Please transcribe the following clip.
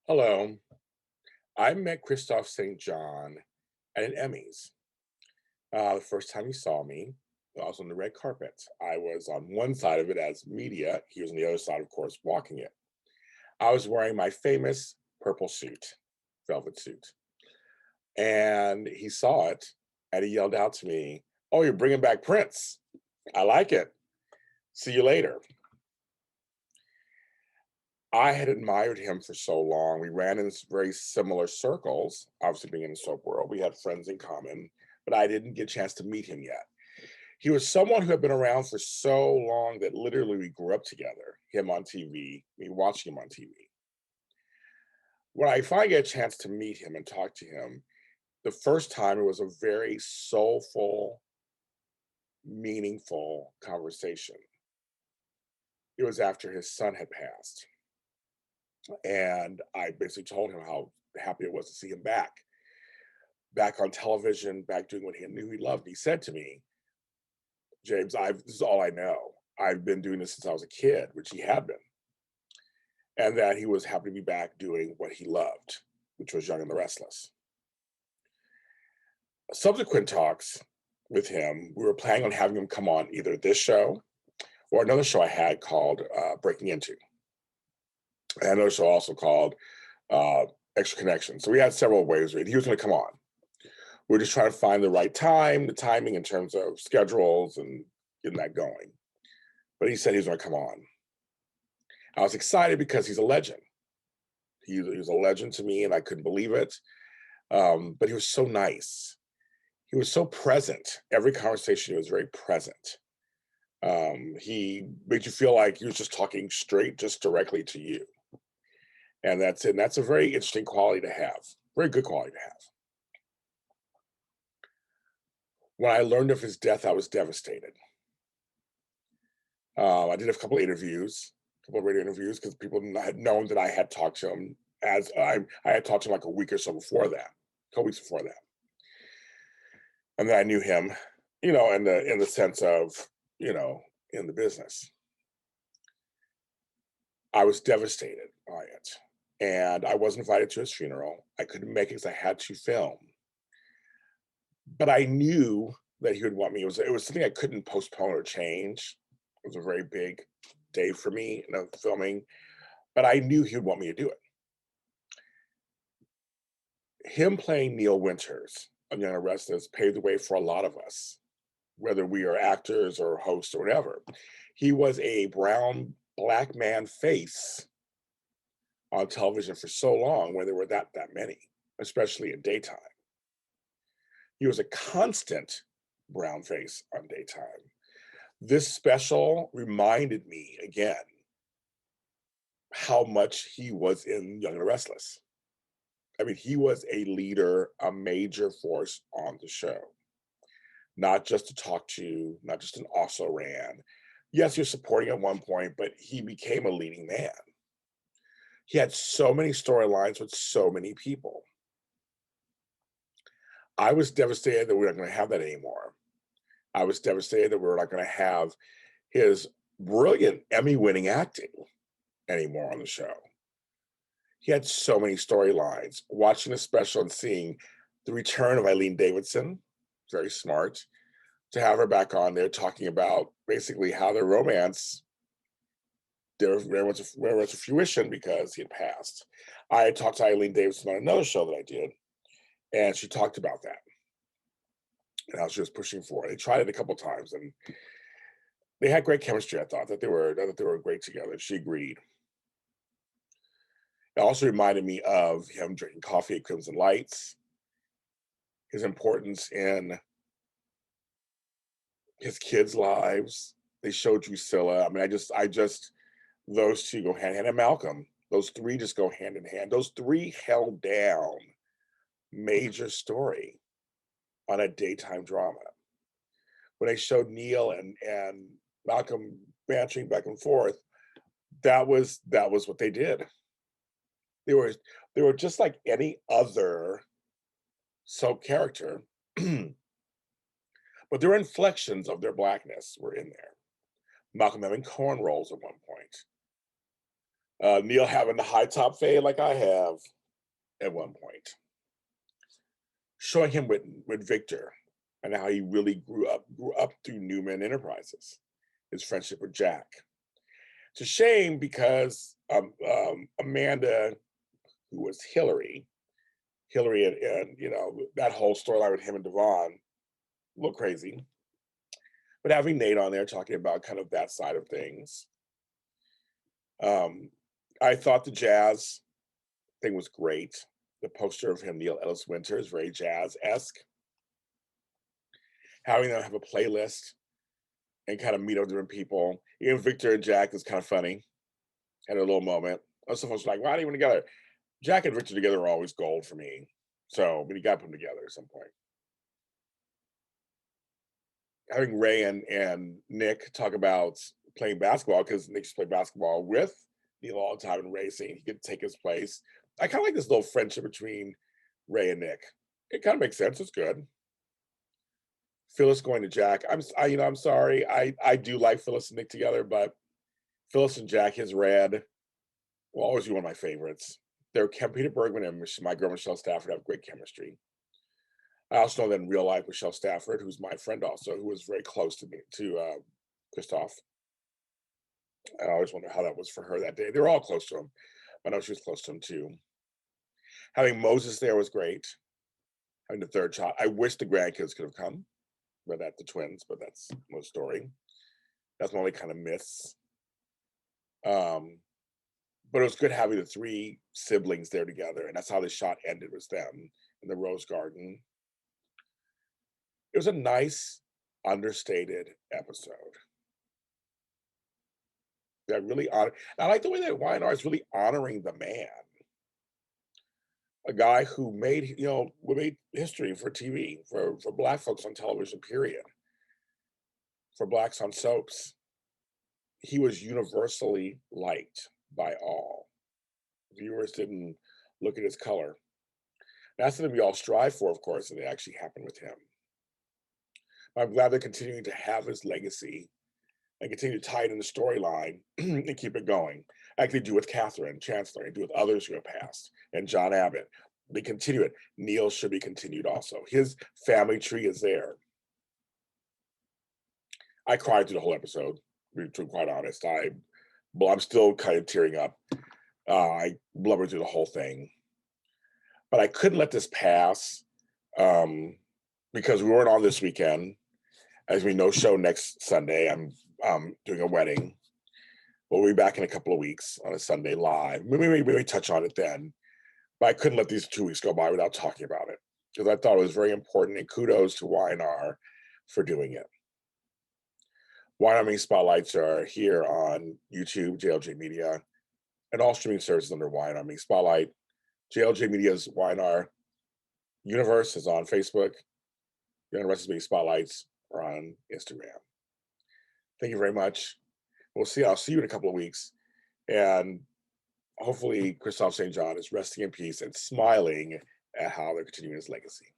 Hello. I met Kristoff St John at an Emmys. The first time he saw me, I was on the red carpet. I was on one side of it as media. He was on the other side, of course, walking it. I was wearing my famous purple suit, velvet suit. And he saw it and he yelled out to me, "Oh, you're bringing back Prince. I like it. See you later." I had admired him for so long. We ran in very similar circles, obviously being in the soap world. We had friends in common, but I didn't get a chance to meet him yet. He was someone who had been around for so long that literally we grew up together, him on TV, me watching him on TV. When I finally get a chance to meet him and talk to him, the first time it was a very soulful, meaningful conversation. It was after his son had passed. And I basically told him how happy it was to see him back on television, back doing what he knew he loved. He said to me, "James, this is all I know. I've been doing this since I was a kid," which he had been, and that he was happy to be back doing what he loved, which was Young and the Restless. Subsequent talks with him, we were planning on having him come on either this show or another show I had called Breaking Into, and another show also called uh, Extra Connection. So we had several ways. He was going to come on. We're just trying to find the right time, the timing in terms of schedules and getting that going. But he said he was going to come on. I was excited because he's a legend. He was a legend to me, and I couldn't believe it. But he was so nice. He was so present. Every conversation, he was very present. He made you feel like he was just talking straight, just directly to you. And that's it. And that's a very interesting quality to have. Very good quality to have. When I learned of his death, I was devastated. I did a couple of interviews, a couple of radio interviews, because people had known that I had talked to him as I had talked to him like a week or so before that, a couple weeks before that, and then I knew him, in the sense of, in the business. I was devastated by it, and I was invited to his funeral. I couldn't make it because I had to film, but I knew that he would want me. It was something I couldn't postpone or change. It was a very big day for me, filming, but I knew he would want me to do it. Him playing Neil Winters on Young and Restless paved the way for a lot of us, whether we are actors or hosts or whatever. He was a brown, black man face on television for so long when there were that many, especially in daytime. He was a constant brown face on daytime. This special reminded me again how much he was in Young and Restless. I mean, he was a leader, a major force on the show, not just to talk to, not just an also ran. Yes, you're supporting at one point, but he became a leading man. He had so many storylines with so many people. I was devastated that we we're not going to have that anymore. I was devastated that we were not going to have his brilliant Emmy winning acting anymore on the show. He had so many storylines. Watching the special and seeing the return of Eileen Davidson, very smart, to have her back on there talking about basically how their romance there was a fruition because he had passed. I had talked to Eileen Davidson on another show that I did, and she talked about that and how she was pushing for it. They tried it a couple times, and they had great chemistry. I thought that they were great together. She agreed. It also reminded me of him drinking coffee at Crimson Lights, his importance in his kids' lives. They showed Drusilla. I mean, I just, those two go hand in hand. And Malcolm, those three just go hand in hand. Those three held down major story on a daytime drama. When they showed Neil and Malcolm bantering back and forth, that was what they did. They were they were just like any other soap character, but their inflections of their blackness were in there. Malcolm having cornrows at one point, Neil having the high top fade like I have at one point, showing him with Victor and how he really grew up through Newman Enterprises, his friendship with Jack. It's a shame because Amanda, who was Hillary and that whole storyline with him and Devon, a little crazy. But having Nate on there talking about kind of that side of things, I thought the jazz thing was great. The poster of him, Neil Ellis Winters, very jazz-esque. Having them have a playlist and kind of meet up different people. Even Victor and Jack is kind of funny. Had a little moment. Some folks were like, why are they even together? Jack and Victor together are always gold for me. So, but you got to put them together at some point. Having Ray and Nick talk about playing basketball, because Nick used to play basketball with Neil all the time in racing. He could take his place. I kind of like this little friendship between Ray and Nick. It kind of makes sense. It's good. Phyllis going to Jack. I'm sorry. I do like Phyllis and Nick together, but Phyllis and Jack, his red, will always be one of my favorites. Peter Bergman and my girl Michelle Stafford have great chemistry. I also know that in real life, Michelle Stafford, who's my friend also, who was very close to me, to Kristoff. I always wonder how that was for her that day. They were all close to him. I know she was close to him too. Having Moses there was great. Having the third child. I wish the grandkids could have come, but the twins, but that's no story. That's my only kind of miss. But it was good having the three siblings there together, and that's how the shot ended, was them in the Rose Garden. It was a nice, understated episode. That really I like the way that Y&R is really honoring the man. A guy who made history for TV, for Black folks on television, period. For Blacks on soaps. He was universally liked by all. Viewers didn't look at his color. That's something we all strive for, of course, and it actually happened with him. I'm glad they're continuing to have his legacy and continue to tie it in the storyline and keep it going. Like they do with Catherine Chancellor, and do with others who have passed, and John Abbott. They continue it. Neil should be continued also. His family tree is there. I cried through the whole episode, to be quite honest. I'm still kind of tearing up. I blubbered through the whole thing. But I couldn't let this pass because we weren't on this weekend. As we know, show next Sunday. I'm doing a wedding. We'll be back in a couple of weeks on a Sunday live. Maybe touch on it then. But I couldn't let these 2 weeks go by without talking about it, because I thought it was very important, and kudos to Y&R for doing it. Y&R Spotlights are here on YouTube, JLJ Media, and all streaming services under Y&R Spotlight. JLJ Media's Y&R Universe is on Facebook. Young and Restless Spotlights are on Instagram. Thank you very much. I'll see you in a couple of weeks. And hopefully Kristoff St John is resting in peace and smiling at how they're continuing his legacy.